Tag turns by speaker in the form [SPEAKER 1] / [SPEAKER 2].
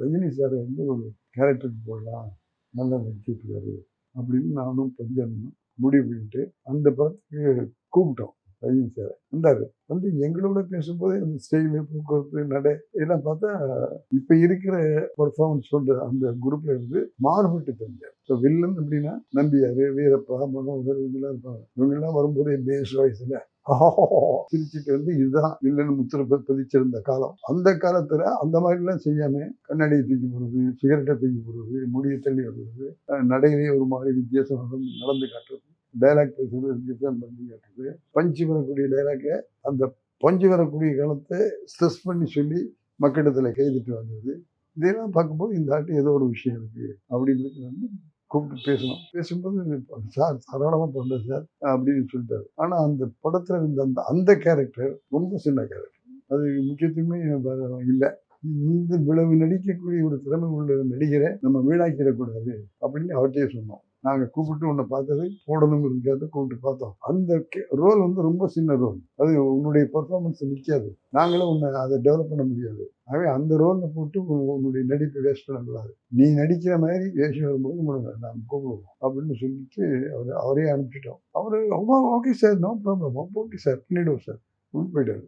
[SPEAKER 1] Rajini sir வந்து ஒரு கேரக்டருக்கு போடலாம், நல்லா நடிச்சிருக்காரு அப்படின்னு நானும் பஞ்சனும் முடிவு பண்ணிட்டு அந்த படத்துக்கு கூப்பிட்டோம். ரஜினி சார் வந்தாரு. வந்து எங்களோட பேசும்போது அந்த ஸ்டைலு, போக்குவரத்து, நடை இதெல்லாம் பார்த்தா இப்ப இருக்கிற பெர்ஃபார்மன்ஸ் பண்ற அந்த குரூப்ல இருந்து மாறுபட்டு தெரிஞ்சார். ஸோ வில்லன் அப்படின்னா நம்பியாரு, வீரப்பா, மனோகர் இவங்கெல்லாம் இருப்பாங்க. இவங்கெல்லாம் வரும்போதே பேஸ் வாய்ஸ்ல சிரிச்சுட்டு வந்து இதுதான் வில்லன் முத்திர பதிச்சிருந்த காலம். அந்த காலத்துல அந்த மாதிரிலாம் செய்யாம கண்ணாடியை தூக்கி போடுறது, சிகரெட்டை தூக்கி போடுறது, முடியை தள்ளி விடுறது, நடையிலேயே ஒரு மாதிரி வித்தியாசம் நடந்து காட்டுறது, டைலாக் பேசுறது வித்தியாசம் பண்ணி காட்டுறது, பஞ்சு வரக்கூடிய டைலாக்கை அந்த பஞ்சு வரக்கூடிய காலத்தை ஸ்ட்ரெஸ் பண்ணி சொல்லி மக்களிடத்துல கைதிட்டு வாங்குறது, இதெல்லாம் பார்க்கும்போது இந்த ஆட்டு ஏதோ ஒரு விஷயம் இருக்கு அப்படின்னு வந்து கூப்பிட்டு பேசணும். பேசும்போது சார் தாராளமாக பண்ணுறேன் சார் அப்படின்னு சொல்லிட்டாரு. ஆனால் அந்த படத்தில் இருந்த அந்த அந்த கேரக்டர் ரொம்ப சின்ன கேரக்டர். அது முக்கியத்துவமே இல்லை. இந்த இவ்வளவு நடிக்கக்கூடிய ஒரு திறமை உள்ள நடிகரை நம்ம வீணாக்கிடக்கூடாது அப்படின்னு அவர்கிட்டயே சொன்னோம். நாங்கள் கூப்பிட்டு உன்னை பார்த்தது போடணுங்கிறதுக்காக கூப்பிட்டு பார்த்தோம். அந்த ரோல் வந்து ரொம்ப சின்ன ரோல். அது உன்னுடைய பர்ஃபார்மன்ஸ் நிற்காது. நாங்களும் உன்னை அதை டெவலப் பண்ண முடியாது. ஆகவே அந்த ரோலில் போட்டு உன்னுடைய நடிப்பை வேஸ்ட் பண்ணக்கூடாது. நீ நடிக்கிற மாதிரி வேஷம் வரும்போது உங்களை நான் கூப்பிடுவோம் அப்படின்னு சொல்லிட்டு அவரே அனுப்பிச்சிட்டோம். அவர் okay sir, no problem, okay sir பண்ணிவிடுவோம் சார் போயிட்டாரு.